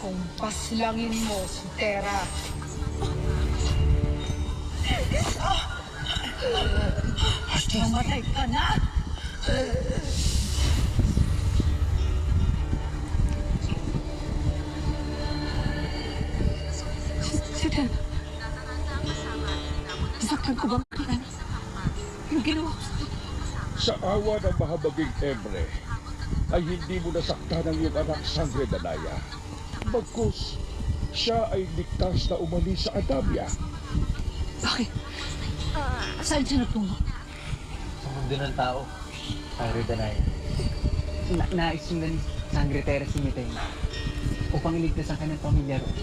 kung paslangin mo si Tera. Mamatay ka na! Si Tera, nasaktan ko ba ang kailan? Yung ginawa ko Sa awa ng mahabaging Emre, ay hindi mo nasaktan ang iyong anak Sangre Danaya. Bagkus, siya ay ligtas na umalis sa Adamya. Bakit? Saan siya nagtungo? Sa mundo ng tao, Sangre Danaya. Nais yung Sangre Terra si Mitay upang iligtas ang kanyang pamilya roon.